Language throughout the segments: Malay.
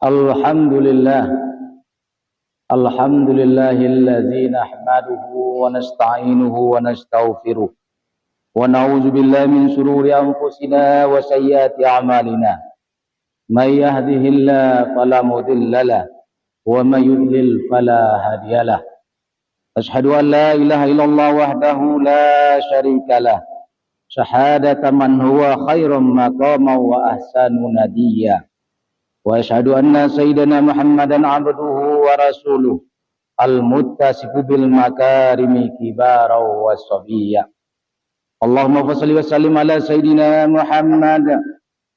Alhamdulillah, alhamdulillahilladzi nahmaduhu wa nasta'inuhu wa nastaghfiruh wa na'udzu billahi min shururi anfusina wa sayyiati a'malina. May yahdihillahu fala mudhillalah wa may yudlil fala hadiyalah. Asyhadu an la ilaha illallah wahdahu la syarikalah. Syahadata man huwa khairum maqama wa ahsanu nadiyya. Wa asyhadu anna sayyidana Muhammadan abduhu wa rasuluh al-muttasifu bil makarimi kibara wa sabiyya. Allahumma fassalli wa sallim ala sayyidina Muhammad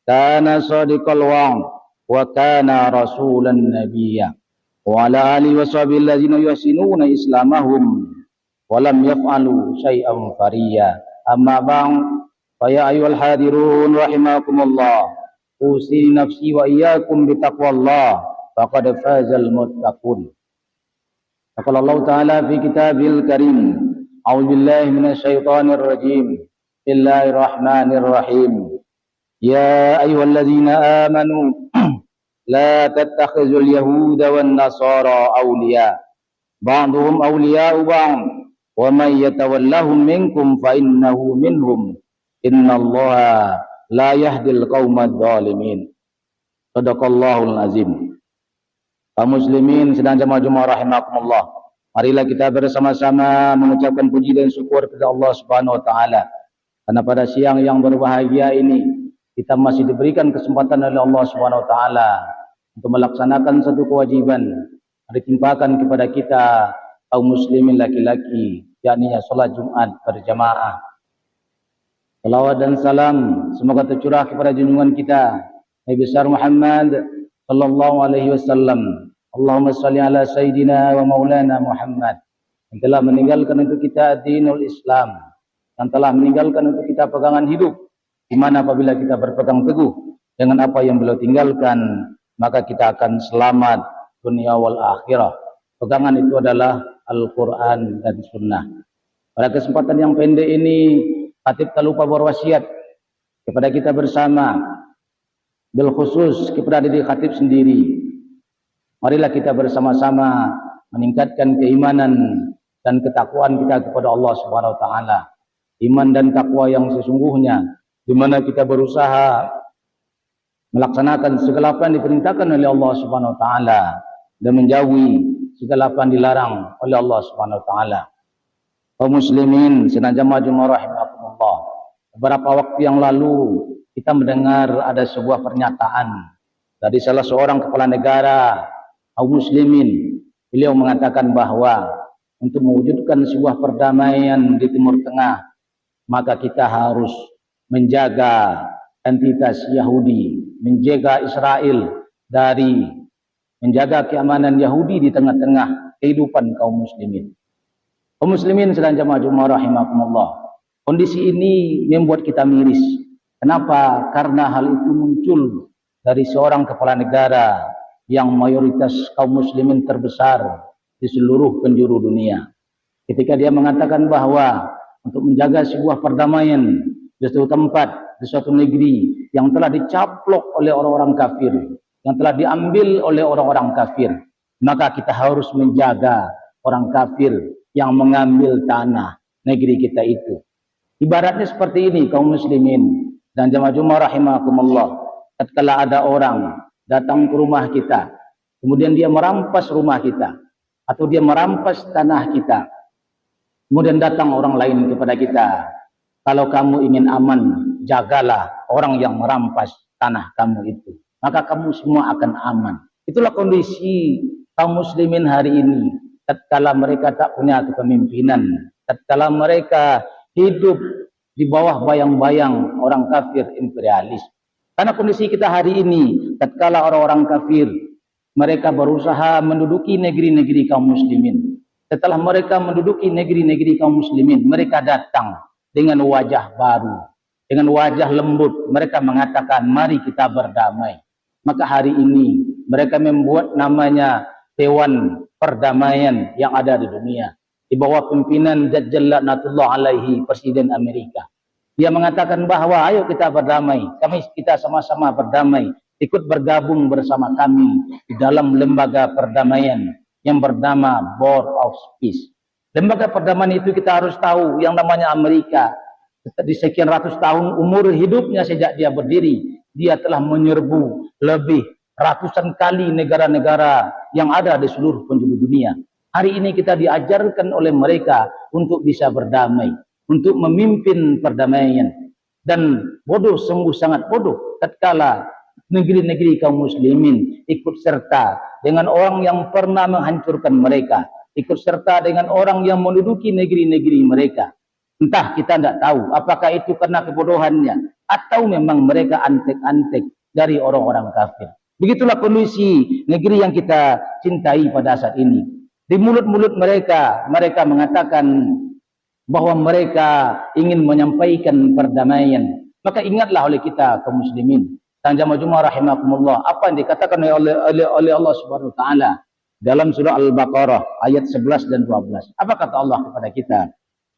kana sadiqal wa'd wa kana rasulan nabiyya wa ala alihi wa sahbihi allazina yuhsinuna islamahum wa lam yaf'alu syai'an fariyya. Amma ba'd, fa ya ayyuhal hadirun rahimakumullah, usi nafsi wa iyyakum bitaqwallah faqad fazal muttaqun. Qala Allah Ta'ala fi kitabil karim, a'udzu billahi minasyaitonir rajim. Bismillahirrahmanirrahim. Ya ayyuhalladzina amanu la tattakhizul yahuda wan nasara awliya ba'dhum awliya'u ba'd wa may yatawallahum minkum fa innahu minhum innallaha la yahdil qaumadz zalimin. Shadaqallahul azim. Kaum muslimin sedang jemaah rahimakumullah, marilah kita bersama-sama mengucapkan puji dan syukur kepada Allah Subhanahu wa taala, karena pada siang yang berbahagia ini kita masih diberikan kesempatan oleh Allah Subhanahu wa taala untuk melaksanakan satu kewajiban yang ditimpakan kepada kita kaum muslimin laki-laki, yakni salat Jumat berjamaah. Salawat dan salam semoga tercurah kepada junjungan kita Nabi besar Muhammad sallallahu alaihi wasallam. Allahumma shalli ala sayyidina wa maulana Muhammad, yang telah meninggalkan untuk kita dinul Islam, yang telah meninggalkan untuk kita pegangan hidup, di mana apabila kita berpegang teguh dengan apa yang beliau tinggalkan, maka kita akan selamat dunia wal akhirah. Pegangan itu adalah Al-Quran dan Sunnah. Pada kesempatan yang pendek ini, Khatib tak lupa berwasiat kepada kita bersama, bil khusus kepada diri khatib sendiri. Marilah kita bersama-sama meningkatkan keimanan dan ketakwaan kita kepada Allah Subhanahu wa taala. Iman dan takwa yang sesungguhnya, di mana kita berusaha melaksanakan segala apa yang diperintahkan oleh Allah Subhanahu wa taala dan menjauhi segala apa yang dilarang oleh Allah Subhanahu wa taala. Kaum muslimin sedang jemaah rahimakumullah, beberapa waktu yang lalu kita mendengar ada sebuah pernyataan dari salah seorang kepala negara kaum muslimin. Beliau mengatakan bahwa untuk mewujudkan sebuah perdamaian di Timur Tengah, maka kita harus menjaga entitas Yahudi, menjaga Israel dari menjaga keamanan Yahudi di tengah-tengah kehidupan kaum muslimin. Kaum muslimin sedang jemaah rahimakumullah, kondisi ini membuat kita miris. Kenapa? Karena hal itu muncul dari seorang kepala negara yang mayoritas kaum muslimin terbesar di seluruh penjuru dunia. Ketika dia mengatakan bahwa untuk menjaga sebuah perdamaian di suatu tempat, di suatu negeri yang telah dicaplok oleh orang-orang kafir, yang telah diambil oleh orang-orang kafir, maka kita harus menjaga orang kafir yang mengambil tanah negeri kita itu. Ibaratnya seperti ini kaum muslimin dan jemaah rahimakumullah. Tatkala ada orang datang ke rumah kita, kemudian dia merampas rumah kita atau dia merampas tanah kita, kemudian datang orang lain kepada kita, kalau kamu ingin aman, jagalah orang yang merampas tanah kamu itu, maka kamu semua akan aman. Itulah kondisi kaum muslimin hari ini. Tatkala mereka tak punya kepemimpinan, tatkala mereka hidup di bawah bayang-bayang orang kafir imperialis. Karena kondisi kita hari ini, tatkala orang-orang kafir mereka berusaha menduduki negeri-negeri kaum muslimin. Setelah mereka menduduki negeri-negeri kaum muslimin, mereka datang dengan wajah baru, dengan wajah lembut. Mereka mengatakan, mari kita berdamai. Maka hari ini mereka membuat namanya Dewan Perdamaian yang ada di dunia, di bawah pimpinan Dajjal laknatullah alaihi, Presiden Amerika. Dia mengatakan bahwa ayo kita berdamai, kita sama-sama berdamai ikut bergabung bersama kami di dalam lembaga perdamaian yang bernama Board of Peace. Lembaga perdamaian itu kita harus tahu yang namanya Amerika. Di sekian ratus tahun umur hidupnya sejak dia berdiri, dia telah menyerbu lebih ratusan kali negara-negara yang ada di seluruh penjuru dunia. Hari ini kita diajarkan oleh mereka untuk bisa berdamai, untuk memimpin perdamaian. Dan bodoh, sungguh sangat bodoh tatkala negeri-negeri kaum muslimin ikut serta dengan orang yang pernah menghancurkan mereka, ikut serta dengan orang yang menduduki negeri-negeri mereka. Entah, kita tidak tahu apakah itu karena kebodohannya atau memang mereka antek-antek dari orang-orang kafir. Begitulah kondisi negeri yang kita cintai pada saat ini. Di mulut-mulut mereka, mereka mengatakan bahwa mereka ingin menyampaikan perdamaian. Maka ingatlah oleh kita kaum muslimin, sang jamaah Jumat rahimakumullah, apa yang dikatakan oleh Allah Subhanahu wa taala dalam surah Al-Baqarah ayat 11 dan 12. Apa kata Allah kepada kita?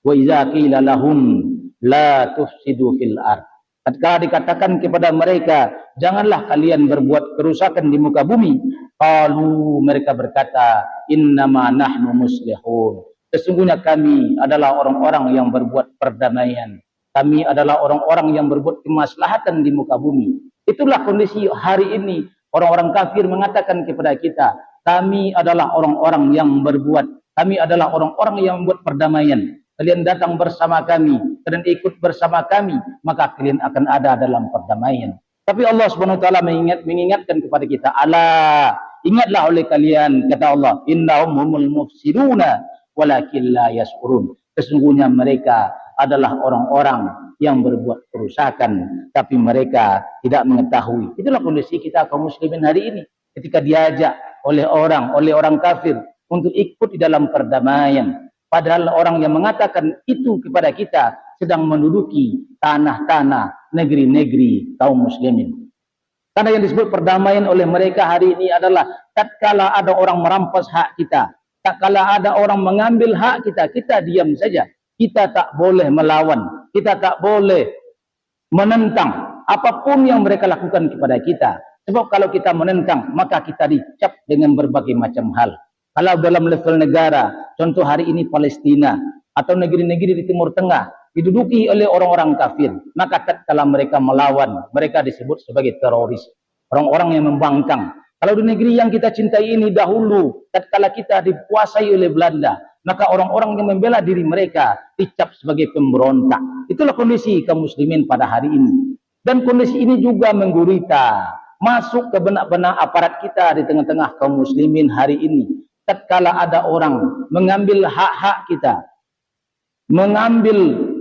Wa idza qila lahum la tufsidu fil ard. Ketika dikatakan kepada mereka, janganlah kalian berbuat kerusakan di muka bumi, qalu, mereka berkata, innama nahnu muslihun. Sesungguhnya kami adalah orang-orang yang berbuat perdamaian. Kami adalah orang-orang yang berbuat kemaslahatan di muka bumi. Itulah kondisi hari ini. Orang-orang kafir mengatakan kepada kita, kami adalah orang-orang yang berbuat, kami adalah orang-orang yang membuat perdamaian. Kalian datang bersama kami, kalian ikut bersama kami, maka kalian akan ada dalam perdamaian. Tapi Allah Subhanahu wa taala mengingatkan kepada kita, ala, ingatlah oleh kalian, kata Allah, innahum humul mufsiduna walakin la yash'urun. Sesungguhnya mereka adalah orang-orang yang berbuat kerusakan, tapi mereka tidak mengetahui. Itulah kondisi kita kaum muslimin hari ini. Ketika diajak oleh orang kafir untuk ikut di dalam perdamaian, padahal orang yang mengatakan itu kepada kita sedang menduduki tanah-tanah negeri-negeri kaum muslimin. Karena yang disebut perdamaian oleh mereka hari ini adalah tatkala ada orang merampas hak kita, tatkala ada orang mengambil hak kita, kita diam saja. Kita tak boleh melawan, kita tak boleh menentang apapun yang mereka lakukan kepada kita. Sebab kalau kita menentang, maka kita dicap dengan berbagai macam hal. Kalau dalam level negara, contoh hari ini Palestina atau negeri-negeri di Timur Tengah diduduki oleh orang-orang kafir, maka tatkala mereka melawan, mereka disebut sebagai teroris, orang-orang yang membangkang. Kalau di negeri yang kita cintai ini dahulu, tatkala kita dikuasai oleh Belanda, maka orang-orang yang membela diri mereka dicap sebagai pemberontak. Itulah kondisi kaum muslimin pada hari ini. Dan kondisi ini juga menggurita masuk ke benak-benak aparat kita di tengah-tengah kaum muslimin hari ini. Tatkala ada orang mengambil hak-hak kita,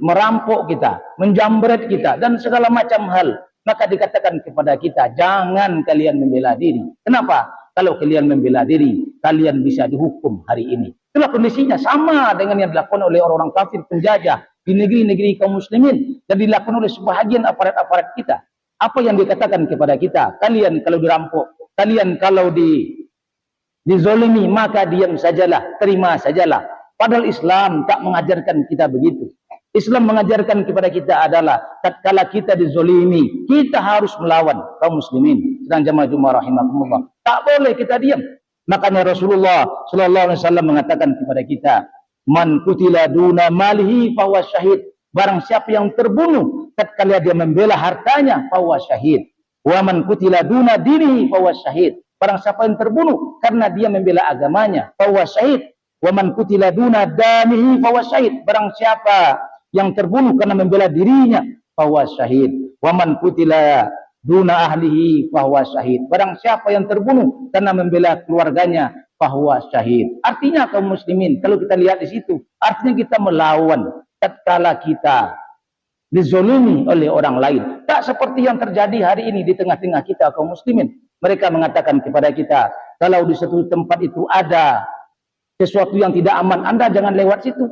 merampok kita, menjambret kita, dan segala macam hal, maka dikatakan kepada kita, jangan kalian membela diri. Kenapa? Kalau kalian membela diri, kalian bisa dihukum hari ini. Itulah kondisinya, sama dengan yang dilakukan oleh orang-orang kafir penjajah di negeri-negeri kaum muslimin, dan dilakukan oleh sebahagian aparat-aparat kita. Apa yang dikatakan kepada kita? Kalian kalau dirampok, kalian kalau dizolimi, maka diam sajalah, terima sajalah. Padahal Islam tak mengajarkan kita begitu. Islam mengajarkan kepada kita adalah tatkala kita dizolimi, kita harus melawan kaum muslimin. Sedang jamaah Jumat rahimakumullah, tak boleh kita diam. Makanya Rasulullah sallallahu alaihi wasallam mengatakan kepada kita, man qutila duna malihi fahuwa syahid. Barang siapa yang terbunuh tatkala dia membela hartanya, fahuwa syahid. Wa man qutila duna dinihi fahuwa syahid. Barang siapa yang terbunuh karena dia membela agamanya, fahuwa syahid. Wa man qutila duna damihi fahuwa syahid. Barang siapa yang terbunuh karena membela dirinya, fahuwa syahid. Wa man qutila duna ahlihi fahuwa syahid. Barang siapa yang terbunuh karena membela keluarganya, fahuwa syahid. Artinya kaum muslimin, kalau kita lihat di situ, artinya kita melawan tatkala kita dizolimi oleh orang lain. Tak seperti yang terjadi hari ini di tengah-tengah kita kaum muslimin. Mereka mengatakan kepada kita, kalau di suatu tempat itu ada sesuatu yang tidak aman, Anda jangan lewat situ.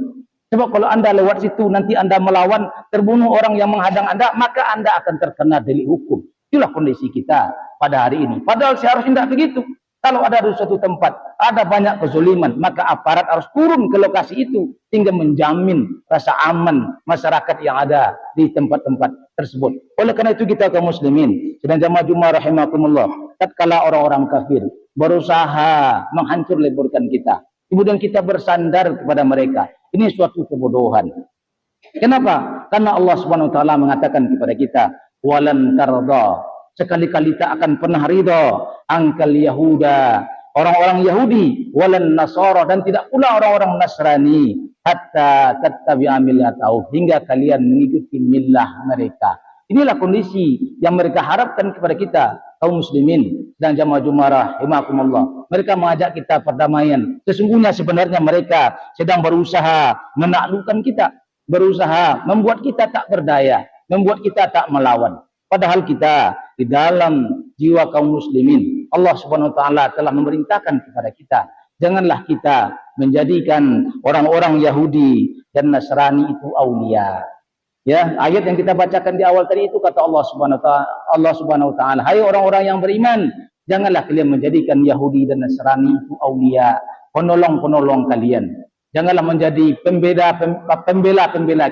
Sebab kalau Anda lewat situ, nanti Anda melawan, terbunuh orang yang menghadang Anda, maka Anda akan terkena delik hukum. Itulah kondisi kita pada hari ini. Padahal seharusnya tidak begitu. Kalau ada di suatu tempat, ada banyak kezaliman, maka aparat harus turun ke lokasi itu, sehingga menjamin rasa aman masyarakat yang ada di tempat-tempat tersebut. Oleh karena itu kita kaum muslimin sedang jamaah Jumat rahimakumullah, tatkala orang-orang kafir berusaha menghancur leburkan kita, kemudian kita bersandar kepada mereka, ini suatu kebodohan. Kenapa? Karena Allah Subhanahu wa taala mengatakan kepada kita, walan tarda, sekali-kali tak akan pernah ridha angkal Yahuda, orang-orang Yahudi, walan Nasara, dan tidak pula orang-orang Nasrani, hatta tattabi'a millatahum, hingga kalian mengikuti millah mereka. Inilah kondisi yang mereka harapkan kepada kita kaum muslimin dan jamaah Jumarah rahimakumullah. Mereka mengajak kita perdamaian. Sesungguhnya sebenarnya mereka sedang berusaha menaklukkan kita, berusaha membuat kita tak berdaya, membuat kita tak melawan. Padahal kita di dalam jiwa kaum muslimin, Allah Subhanahu wa taala telah memerintahkan kepada kita, janganlah kita menjadikan orang-orang Yahudi dan Nasrani itu aulia. Ya, ayat yang kita bacakan di awal tadi itu kata Allah Subhanahu wa taala, hai orang-orang yang beriman, janganlah kalian menjadikan Yahudi dan Nasrani itu aulia, penolong-penolong kalian. Janganlah menjadi pembela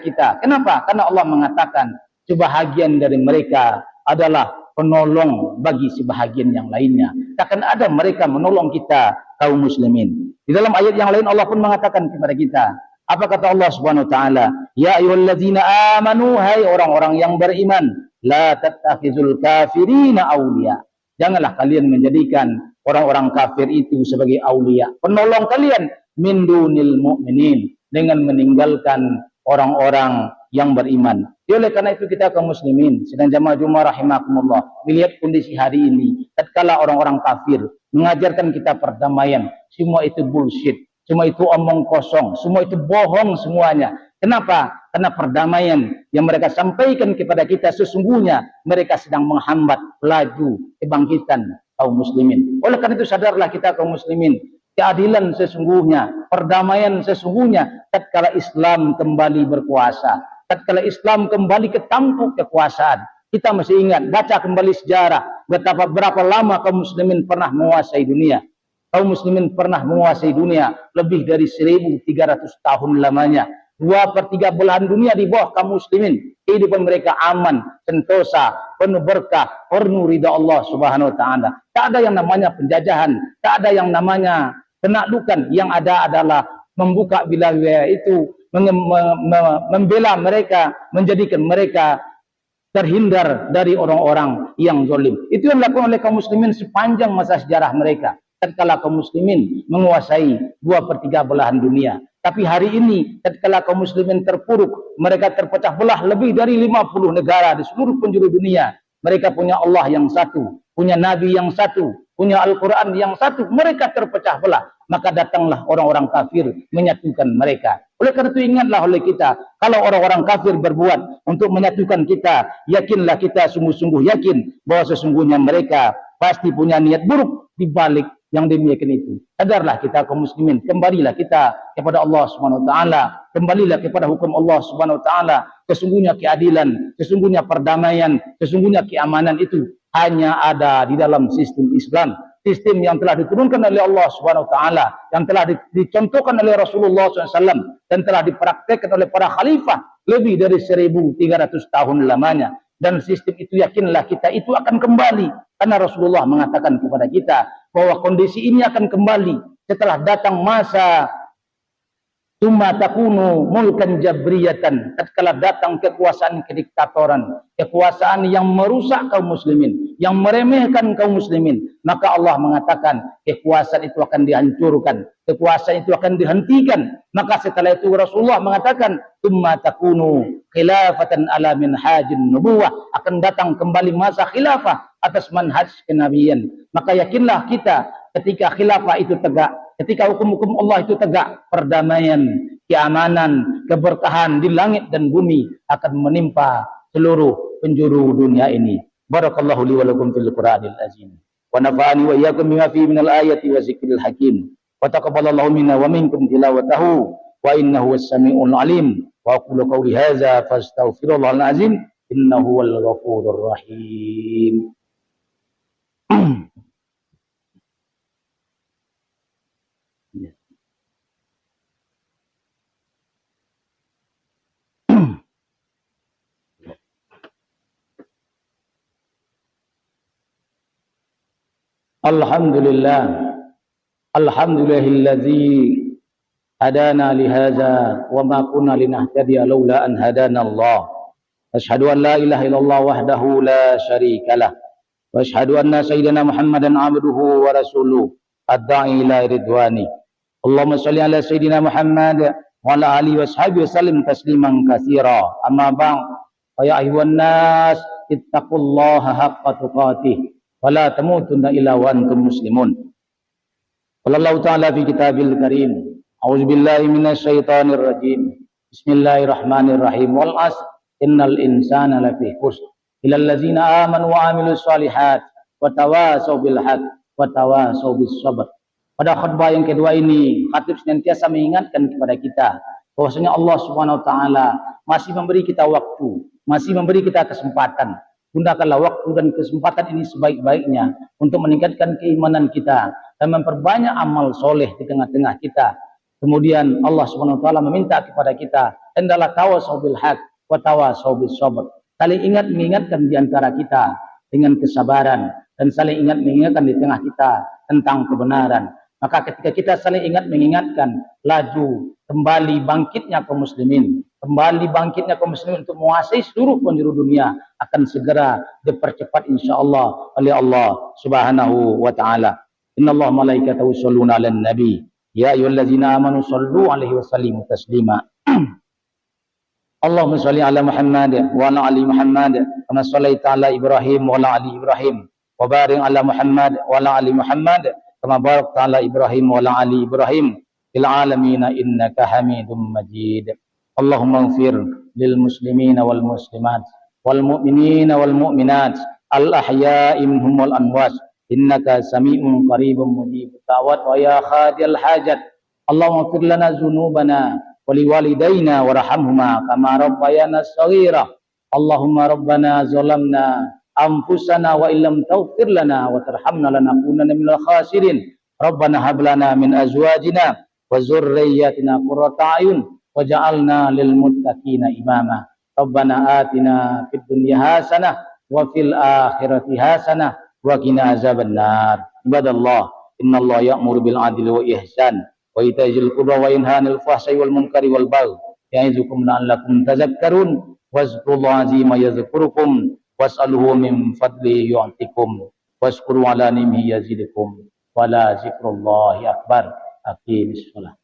kita. Kenapa? Karena Allah mengatakan sebahagian dari mereka adalah penolong bagi sebahagian yang lainnya. Takkan ada mereka menolong kita kaum muslimin. Di dalam ayat yang lain Allah pun mengatakan kepada kita, apa kata Allah Subhanahu wa taala? Ya ayyuhallazina amanu, hai orang-orang yang beriman, la tattakhizul kafirina auliya. Janganlah kalian menjadikan orang-orang kafir itu sebagai aulia, penolong kalian, min dunil mu'minin, dengan meninggalkan orang-orang yang beriman. Oleh karena itu kita kaum muslimin sedang jamaah Jumat rahimakumullah, melihat kondisi hari ini, tatkala orang-orang kafir mengajarkan kita perdamaian, semua itu bullshit, semua itu omong kosong, semua itu bohong semuanya. Kenapa? Karena perdamaian yang mereka sampaikan kepada kita sesungguhnya mereka sedang menghambat laju kebangkitan kaum muslimin. Oleh karena itu sadarlah kita kaum muslimin, keadilan sesungguhnya, perdamaian sesungguhnya tatkala Islam kembali berkuasa, tatkala Islam kembali ke tampuk kekuasaan. Kita masih ingat, baca kembali sejarah, berapa lama kaum muslimin pernah menguasai dunia. Kaum muslimin pernah menguasai dunia lebih dari 1300 tahun lamanya. 2/3 belahan dunia di bawah kaum muslimin. Kehidupan mereka aman, sentosa, penuh berkah, penuh ridha Allah Subhanahu wa taala. Tak ada yang namanya penjajahan, tak ada yang namanya penaklukan. Yang ada adalah membuka wilayah itu, membela mereka, menjadikan mereka terhindar dari orang-orang yang zalim. Itu yang dilakukan oleh kaum muslimin sepanjang masa sejarah mereka. Tatkala kaum muslimin menguasai 2/3 belahan dunia. Tapi hari ini tatkala kaum muslimin terpuruk, mereka terpecah belah lebih dari 50 negara di seluruh penjuru dunia. Mereka punya Allah yang satu, punya Nabi yang satu, punya Al-Quran yang satu. Mereka terpecah belah. Maka datanglah orang-orang kafir menyatukan mereka. Oleh karena itu ingatlah oleh kita, kalau orang-orang kafir berbuat untuk menyatukan kita, yakinlah kita sungguh-sungguh yakin bahwa sesungguhnya mereka pasti punya niat buruk di balik yang demikian itu. Sadarlah kita kaum muslimin, kembalilah kita kepada Allah Subhanahu wa taala, kembalilah kepada hukum Allah Subhanahu wa taala. Sesungguhnya keadilan, sesungguhnya perdamaian, sesungguhnya keamanan itu hanya ada di dalam sistem Islam. Sistem yang telah diturunkan oleh Allah Subhanahu wa taala, yang telah dicontohkan oleh Rasulullah SAW dan telah dipraktekkan oleh para khalifah lebih dari 1300 tahun lamanya. Dan sistem itu yakinlah kita itu akan kembali, karena Rasulullah mengatakan kepada kita bahwa kondisi ini akan kembali setelah datang masa Tumma takunu mulkan jabriyatan, tatkala datang kekuasaan kediktatoran, kekuasaan yang merusak kaum muslimin, yang meremehkan kaum muslimin, maka Allah mengatakan kekuasaan itu akan dihancurkan, kekuasaan itu akan dihentikan. Maka setelah itu Rasulullah mengatakan tumma takunu khilafatan ala minhajin nubuwah, akan datang kembali masa khilafah atas manhaj kenabian. Maka yakinlah kita ketika khilafah itu tegak, ketika hukum-hukum Allah itu tegak, perdamaian, keamanan, keberkahan di langit dan bumi akan menimpa seluruh penjuru dunia ini. Barakallahu li wa lakum fil Qur'anil azim. Wa nafa'ani wa iyyakum bima fihi minal ayati wa zikril hakim. Wa taqabbalallahu minna wa minkum tilawatahu wa innahu was-sami'ul alim. Wa aqulu qawli hadza fastaghfirullahal azim innahu wal ghafurur rahim. Alhamdulillah, alhamdulillahilladzi hadana lihadza wa ma kunna linahtadiya laula an hadana Allah. Asyhadu an la ilaha illallah wahdahu la syarikalah wa asyhadu anna sayyidina Muhammadan abduhu wa rasuluh ad-da'i ila ridwani. Allahumma shalli ala sayyidina Muhammad wa ala alihi washabihi wasallim tasliman katsira. Amma ba'd. Ya ayyuhan nas ittaqullaha haqqa tuqatih wa la tamutunna illa wa antum muslimun. Wallahu ta'ala fi kitabil karim. A'udzubillahi minasyaitonir rajim. Bismillahirrahmanirrahim. Wal 'asr innal insana lafi khusr. Illal ladzina amanu wa 'amilus shalihat wa tawasaw bil haqq wa tawasaw bis sabr. Pada khutbah yang kedua ini, khatib senantiasa mengingatkan kepada kita bahwasanya Allah Subhanahu wa taala masih memberi kita waktu, masih memberi kita kesempatan. Gunakanlah waktu dan kesempatan ini sebaik-baiknya untuk meningkatkan keimanan kita dan memperbanyak amal soleh di tengah-tengah kita. Kemudian Allah Subhanahu wa taala meminta kepada kita, hendaklah tawasaw bil haq wa tawasaw bis sabr. Saling ingat mengingatkan di antara kita dengan kesabaran dan saling ingat mengingatkan di tengah kita tentang kebenaran. Maka ketika kita saling ingat mengingatkan, laju kembali bangkitnya kaum muslimin, kembali bangkitnya kaum muslimin untuk menguasai seluruh penjuru dunia akan segera dipercepat insyaallah oleh Allah Subhanahu wa taala. Innallaha malaikatahu yusholluna 'alan nabi ya ayyuhallazina amanu shallu 'alaihi wa sallimu taslima. Allahumma shalli 'ala Muhammad wa 'ala ali Muhammad kama shallaita 'ala Ibrahim wa 'ala ali Ibrahim wa barik 'ala Muhammad wa 'ala ali Muhammad kama barakta 'ala Ibrahim wa 'ala ali Ibrahim fil 'alamin innaka Hamidum Majid. Allahumma ighfir lil muslimina wal muslimat wal mu'minina wal mu'minat al ahya'i minhum wal amwat innaka sami'un qaribun mujibut da'wat wa ya khadiyal hajat. Allahumma ighfir lana dzunubana wa liwalidayna warhamhuma kama rabbayana shaghira. Allahumma rabbana zalamna anfusana wa illam taghfir lana wa tarhamna lanakunanna minal khasirin. Rabbana hab lana min azwajina wa dzurriyyatina qurrata a'yun waj'alna lil muttaqina imama. Rabbana atina fid dunya hasanah wa fil akhirati hasanah wa qina azabannar. Ibadallah, innallaha ya'muru bil 'adli wa ihsan wa ita'i dzil qurba wa yanha 'anil fahsya'i wal munkari wal baghi ya'izukum la'allakum tadhakkarun. Wazkurullaha 'azima yadhkurukum was'aluhu min fadli yu'tikum washkuru 'ala ni'mihi yazidukum wa la zikrullahi akbar. Aqimis shalah.